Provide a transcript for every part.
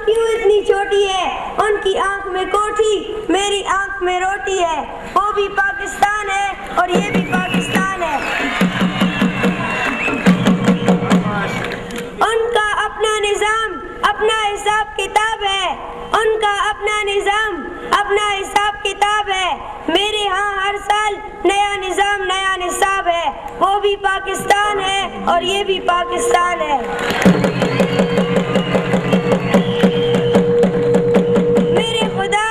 کیوں اتنی چھوٹی ہے؟ ان کی آنکھ میں کوٹھی، میری آنکھ میں روٹی ہے۔ وہ بھی پاکستان ہے اور یہ بھی پاکستان ہے۔ ان کا اپنا نظام، اپنا حساب کتاب ہے۔ ان کا اپنا نظام، اپنا حساب کتاب ہے۔ میرے ہاں ہر سال نیا نظام، نیا نصاب ہے۔ وہ بھی پاکستان ہے اور یہ بھی پاکستان ہے۔ میرے خدا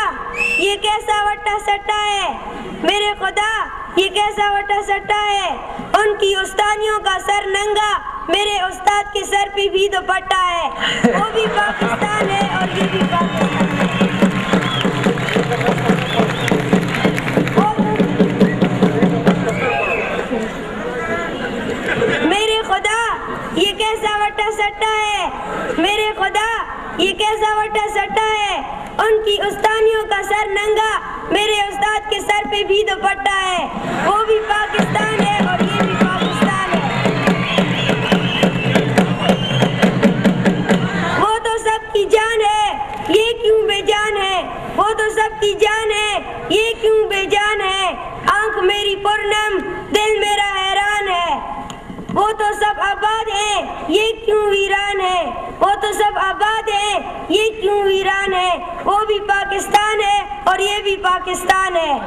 یہ کیسا وٹا سٹا ہے، میرے خدا یہ کیسا وٹا سٹا ہے۔ ان کی استانیوں کا سر ننگا، میرے استاد کے سر پہ بھی دوپٹہ ہے۔ وہ بھی پاکستان ہے اور یہ بھی پاکستان ہے۔ میرے خدا یہ کیسا وٹا سٹا ہے، میرے خدا یہ کیسا وٹا سٹا ہے۔ ان کی استانیوں کا سر ننگا، میرے استاد کے سر پہ بھی دوپٹہ ہے۔ وہ بھی پاکستان ہے اور یہ بھی پاکستان ہے۔ وہ تو سب کی جان ہے، یہ کیوں بے جان ہے۔ وہ تو سب کی جان ہے، یہ کیوں بے جان ہے۔ آنکھ میری پرنم، دل میرا حیران ہے۔ وہ تو سب آباد ہیں، یہ کیوں ویران ہے۔ وہ تو سب آباد ہیں، یہ کیوں ویران ہے۔ وہ بھی پاکستان ہے اور یہ بھی پاکستان ہے۔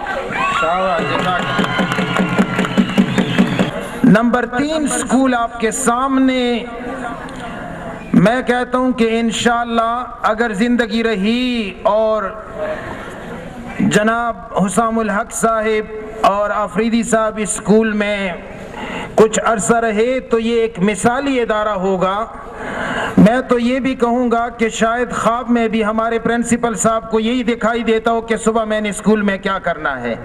نمبر 3 اسکول آپ کے سامنے۔ میں کہتا ہوں کہ انشاءاللہ اگر زندگی رہی اور جناب حسام الحق صاحب اور آفریدی صاحب اسکول میں کچھ عرصہ رہے تو یہ ایک مثالی ادارہ ہوگا۔ میں تو یہ بھی کہوں گا کہ شاید خواب میں بھی ہمارے پرنسپل صاحب کو یہی دکھائی دیتا ہو کہ صبح میں نے اسکول میں کیا کرنا ہے،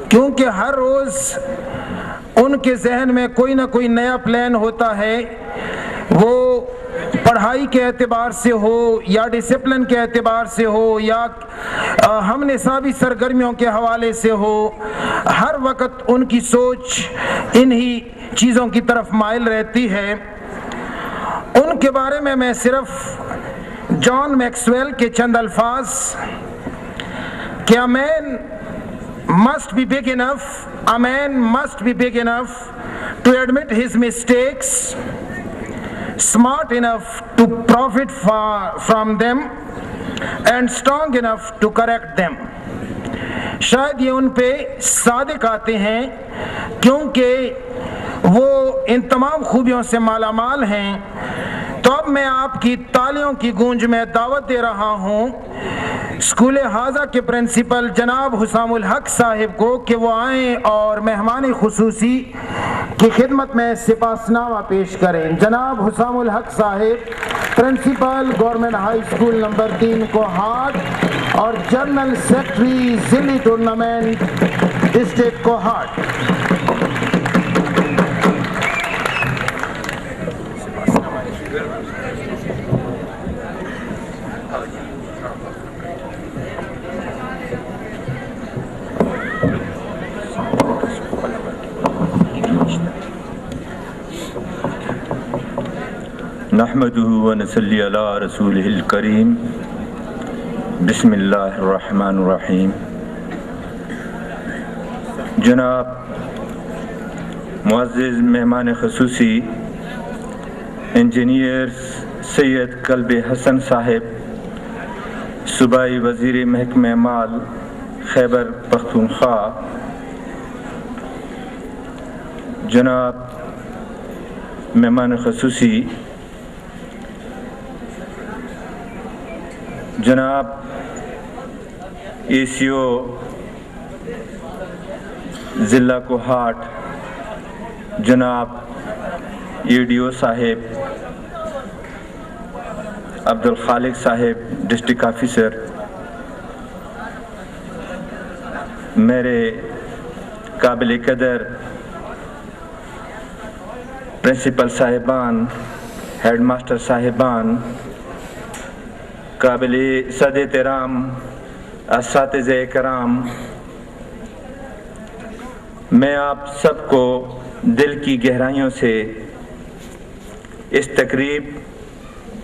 کیونکہ ہر روز ان کے ذہن میں کوئی نہ کوئی نیا پلان ہوتا ہے، وہ پڑھائی کے اعتبار سے ہو یا ڈسپلن کے اعتبار سے ہو یا ہم نصابی سرگرمیوں کے حوالے سے ہو۔ ہر وقت ان کی سوچ انہی چیزوں کی طرف مائل رہتی ہے۔ ان کے بارے میں صرف جان میکسویل کے چند الفاظ کہ a man must be big enough to admit his mistakes, smart enough to profit from them and strong enough to correct them۔ شاید یہ ان پہ صادق آتے ہیں کیونکہ وہ ان تمام خوبیوں سے مالا مال ہیں۔ تو اب میں آپ کی تالیوں کی گونج میں دعوت دے رہا ہوں اسکول حاضہ کے پرنسپل جناب حسام الحق صاحب کو کہ وہ آئیں اور مہمان خصوصی کی خدمت میں سپاسنامہ پیش کریں۔ جناب Husam ul Haq Sahib, principal government high school number 3 Kohat اور جنرل سیکرٹری ضلعی ٹورنامنٹ ڈسٹرکٹ کوہاٹ۔ نحمده ونصلی علی رسولہ الکریم۔ بسم اللہ الرحمن الرحیم۔ جناب معزز مہمان خصوصی انجینئر سید کلب حسن صاحب، صوبائی وزیر محکمہ مال خیبر پختونخوا، جناب مہمان خصوصی جناب اے سی او ضلع کوہاٹ، جناب اے ڈی او صاحب عبدالخالق صاحب ڈسٹرکٹ آفیسر، میرے قابل قدر پرنسپل صاحبان، ہیڈ ماسٹر صاحبان، قابل صد احترام اساتذہ کرام، میں آپ سب کو دل کی گہرائیوں سے اس تقریب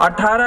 18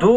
2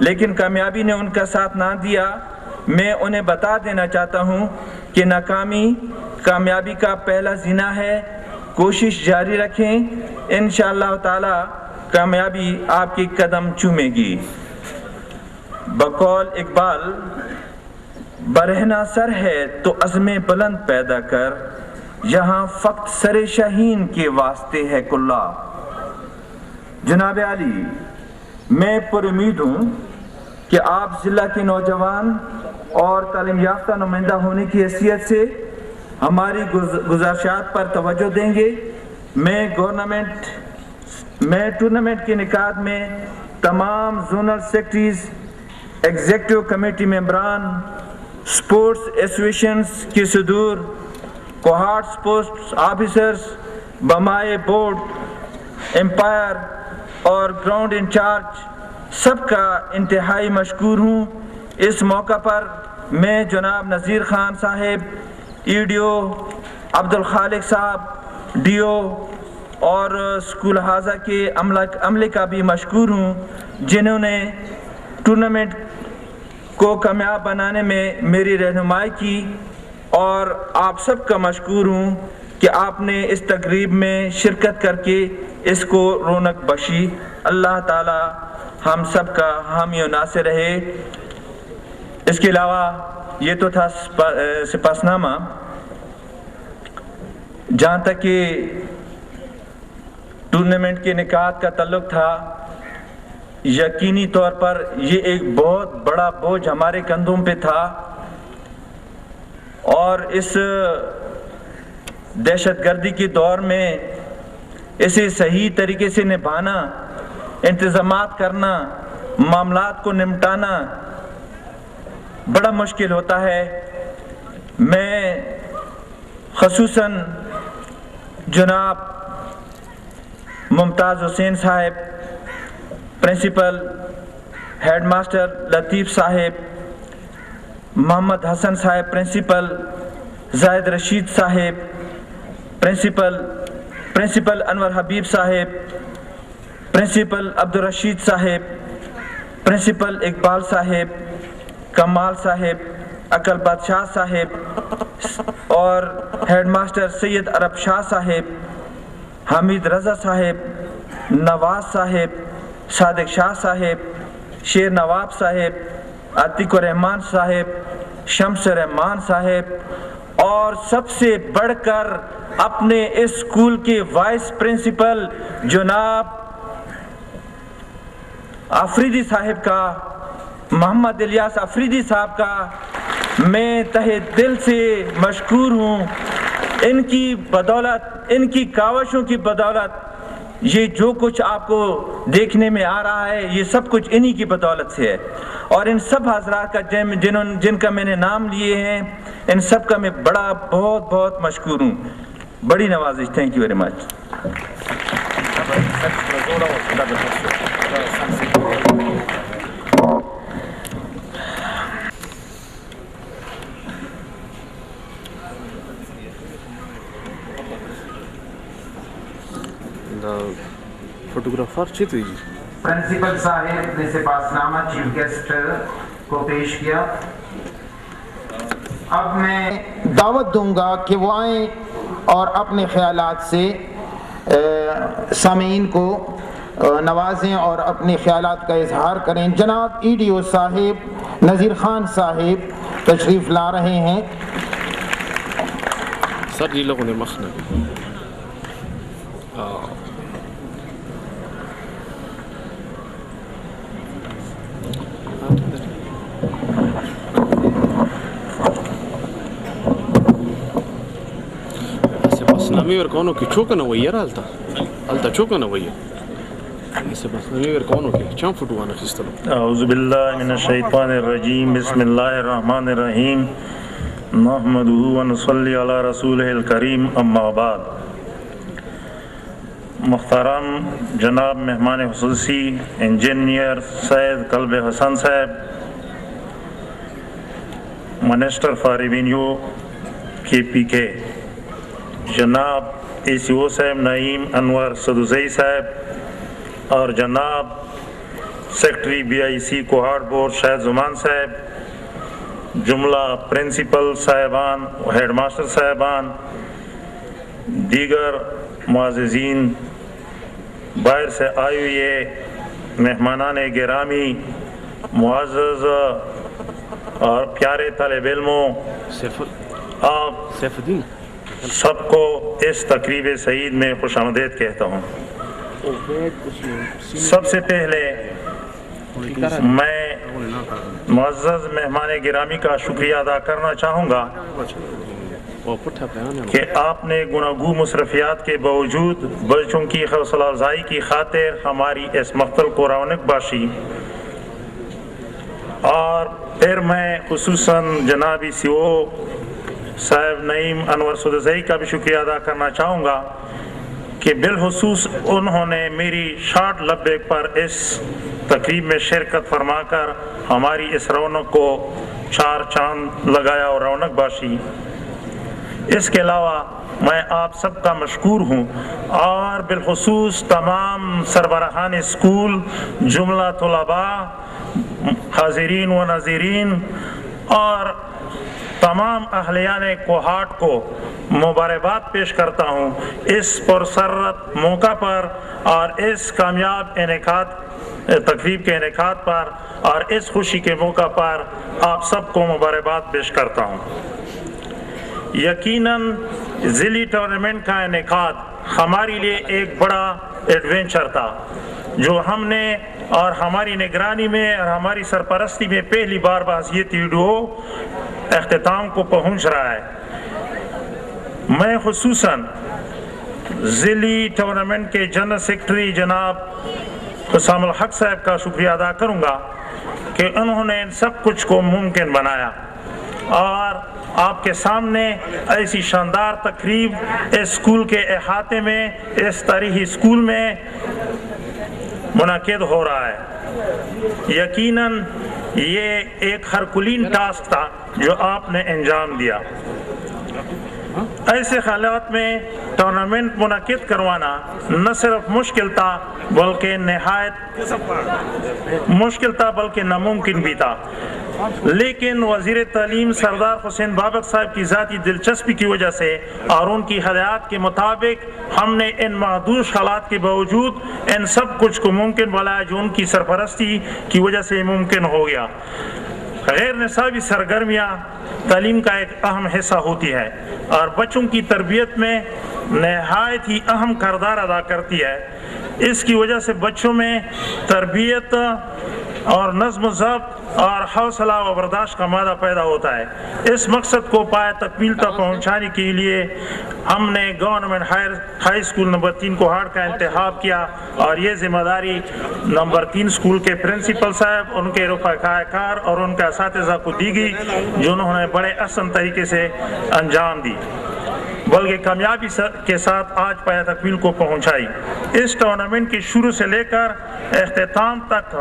لیکن کامیابی نے ان کا ساتھ نہ دیا. میں انہیں بتا دینا چاہتا ہوں کہ ناکامی کامیابی کا پہلا زینہ ہے. کوشش جاری رکھیں, انشاءاللہ تعالی کامیابی آپ کی قدم چومے گی. بقول اقبال, برہنہ سر ہے تو عزم بلند پیدا کر, یہاں فقط سر شاہین کے واسطے ہے کلا. جناب علی, میں پر امید ہوں کہ آپ ضلع کے نوجوان اور تعلیم یافتہ نمائندہ ہونے کی حیثیت سے ہماری گزارشات پر توجہ دیں گے. میں ٹورنامنٹ کے انعقاد میں تمام زونل سیکرٹریز, ایگزیکٹو کمیٹی ممبران, سپورٹس ایسوسیشنز کے صدور, کوہارٹ سپورٹس آفیسرز, بمائے بورڈ, امپائر اور گراؤنڈ انچارج سب کا انتہائی مشکور ہوں. اس موقع پر میں جناب نذیر خان صاحب, ای ڈی او عبدالخالق صاحب, ڈی او اور اسکول حاضہ کے عملے کا بھی مشکور ہوں جنہوں نے ٹورنامنٹ کو کامیاب بنانے میں میری رہنمائی کی, اور آپ سب کا مشکور ہوں کہ آپ نے اس تقریب میں شرکت کر کے اس کو رونق بخشی. اللہ تعالی ہم سب کا حامی و ناصر رہے. اس کے علاوہ یہ تو تھا سپاسنامہ. جہاں تک کہ ٹورنامنٹ کے انعقاد کا تعلق تھا, یقینی طور پر یہ ایک بہت بڑا بوجھ ہمارے کندھوں پہ تھا, اور اس دہشت گردی کے دور میں اسے صحیح طریقے سے نبھانا, انتظامات کرنا, معاملات کو نمٹانا بڑا مشکل ہوتا ہے. میں خصوصاً جناب ممتاز حسین صاحب, پرنسپل, ہیڈ ماسٹر لطیف صاحب, محمد حسن صاحب پرنسپل, زاہد رشید صاحب پرنسپل انور حبیب صاحب, پرنسپل عبدالرشید صاحب, پرنسپل اقبال صاحب, کمال صاحب, عقل بادشاہ صاحب اور ہیڈ ماسٹر سید عرب شاہ صاحب, حمید رضا صاحب, نواز صاحب, صادق شاہ صاحب, شیر نواب صاحب, عتیق الرحمان صاحب, شمس رحمان صاحب, اور سب سے بڑھ کر اپنے اسکول کے وائس پرنسپل جناب آفریدی صاحب کا, محمد الیاس آفریدی صاحب کا میں تہہ دل سے مشکور ہوں. ان کی بدولت, ان کی کاوشوں کی بدولت یہ جو کچھ آپ کو دیکھنے میں آ رہا ہے یہ سب کچھ انہی کی بدولت سے ہے. اور ان سب حضرات کا جن کا میں نے نام لیے ہیں, ان سب کا میں بہت بہت مشکور ہوں. بڑی نوازش. Thank you very much. Photographer چیت ہوئی جی. پرنسپل صاحب نے سپاسنامہ چیف گیسٹ کو پیش کیا. اب میں دعوت دوں گا کہ وہ آئیں اور اپنے خیالات سے سامعین کو نوازیں اور اپنے خیالات کا اظہار کریں. جناب ای ڈی او صاحب نذیر خان صاحب تشریف لا رہے ہیں. سر جی لوگوں نے مخنا نامی ورکونو کی چوکنا وی یار حالتا چوکنا وی نامی ورکونو کی چند فوٹوانا خیستلو. اعوذ باللہ من الشیطان الرجیم. بسم اللہ الرحمن الرحیم. نحمدہ ونصلی علی رسولہ الکریم. اما بعد. محترم جناب مہمان خصوصی انجینئر سید قلب حسن صاحب, منسٹر فار ریونیو KPK, جناب اے CO صاحب نعیم انور سدوزئی صاحب, اور جناب سیکٹری BIC کوہاٹ بورڈ شاہد زمان صاحب، جملہ پرنسپل صاحبان، ہیڈ ماسٹر صاحبان، دیگر معززین، باہر سے آئے ہوئے مہمانان گرامی، معزز اور پیارے طالب علموں، آپ سیف الدین سب کو اس تقریب سعید میں خوش آمدید کہتا ہوں۔ سب سے پہلے میں معزز مہمان گرامی کا شکریہ ادا کرنا چاہوں گا کہ آپ نے گناہگو مصرفیات کے باوجود بچوں کی حوصلہ افزائی کی خاطر ہماری اس مقتل کو رونق بخشی۔ اور پھر میں خصوصاً جناب CO صاحب نعیم انور سدوزئی کا بھی شکریہ ادا کرنا چاہوں گا کہ بالخصوص انہوں نے میری شارٹ لبیک پر اس تقریب میں شرکت فرما کر ہماری اس رونق کو چار چاند لگایا اور رونق بخشی۔ اس کے علاوہ میں آپ سب کا مشکور ہوں اور بالخصوص تمام سربراہان اسکول، جملہ طلباء، حاضرین و ناظرین اور تمام اہلیان کوہاٹ کو مبارکباد پیش کرتا ہوں اس پرسرت موقع پر اور اس کامیاب تقریب کے انعقاد پر، اور اس خوشی کے موقع پر آپ سب کو مبارکباد پیش کرتا ہوں۔ یقیناً ضلعی ٹورنامنٹ کا انعقاد ہمارے لیے ایک بڑا ایڈونچر تھا جو ہم نے اور ہماری نگرانی میں اور ہماری سرپرستی میں پہلی بار بحیثیت ویڈیو اختتام کو پہنچ رہا ہے۔ میں خصوصاً ضلعی ٹورنامنٹ کے جنرل سیکرٹری جناب حسام الحق صاحب کا شکریہ ادا کروں گا کہ انہوں نے ان سب کچھ کو ممکن بنایا اور آپ کے سامنے ایسی شاندار تقریب اس اسکول کے احاطے میں، اس تاریخی اسکول میں منعقد ہو رہا ہے۔ یقیناً یہ ایک ہرکولین ٹاسک تھا جو آپ نے انجام دیا۔ ایسے حالات میں ٹورنامنٹ منعقد کروانا نہ صرف مشکل تھا بلکہ ناممکن بھی تھا، لیکن وزیر تعلیم سردار حسین بابک صاحب کی ذاتی دلچسپی کی وجہ سے اور ان کی ہدایات کے مطابق ہم نے ان محدود حالات کے باوجود ان سب کچھ کو ممکن بنایا جو ان کی سرپرستی کی وجہ سے ممکن ہو گیا۔ غیر نصابی سرگرمیاں تعلیم کا ایک اہم حصہ ہوتی ہے اور بچوں کی تربیت میں نہایت ہی اہم کردار ادا کرتی ہے۔ اس کی وجہ سے بچوں میں تربیت اور نظم و ضبط اور حوصلہ و برداشت کا مادہ پیدا ہوتا ہے۔ اس مقصد کو پایہ تکمیل تک پہنچانے کے لیے ہم نے government high school number 3 Kohat کا انتخاب کیا اور یہ ذمہ داری نمبر 3 اسکول کے پرنسپل صاحب، ان کے رفقائے کار اور ان کے اساتذہ کو دی گئی جنہوں نے بڑے احسن طریقے سے انجام دی، بلکہ کامیابی کے ساتھ آج پایہ تکمیل کو پہنچائی۔ اس ٹورنامنٹ کی شروع سے لے کر اختتام تک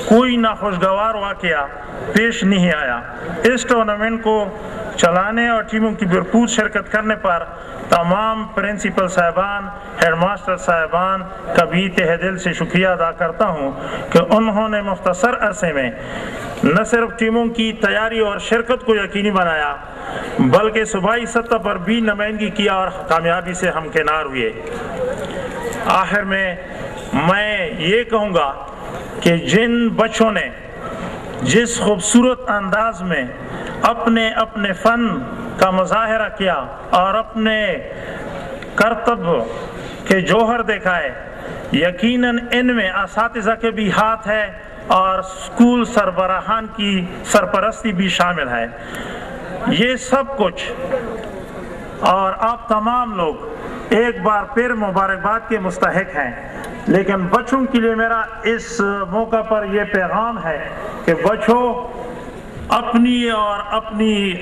کوئی ناخوشگوار واقعہ پیش نہیں آیا۔ اس ٹورنامنٹ کو چلانے اور ٹیموں کی بھرپور شرکت کرنے پر تمام پرنسپل صاحبان، ہیڈ ماسٹر صاحبان کا بھی تہہ دل سے شکریہ ادا کرتا ہوں کہ انہوں نے مختصر عرصے میں نہ صرف ٹیموں کی تیاری اور شرکت کو یقینی بنایا بلکہ صوبائی سطح پر بھی نمائندگی کیا اور کامیابی سے ہمکنار ہوئے۔ آخر میں یہ کہوں گا کہ جن بچوں نے جس خوبصورت انداز میں اپنے فن کا مظاہرہ کیا اور اپنے کرتب کے جوہر دکھائے، یقیناً ان میں اساتذہ کے بھی ہاتھ ہے اور اسکول سربراہان کی سرپرستی بھی شامل ہے۔ یہ سب کچھ اور آپ تمام لوگ ایک بار پھر مبارکباد کے مستحق ہیں، لیکن بچوں کے لیے میرا اس موقع پر یہ پیغام ہے کہ بچوں اپنی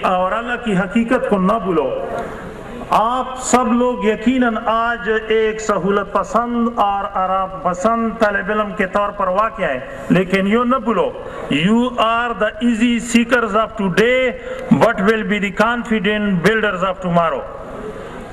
اور اللہ کی حقیقت کو نہ بھولو۔ آپ سب لوگ یقیناً آج ایک سہولت پسند اور آرام پسند طالب علم کے طور پر واقع ہے، لیکن یہ نہ بھولو you are the easy seekers of today but will be the confident builders of tomorrow۔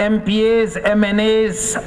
MPAs MNAs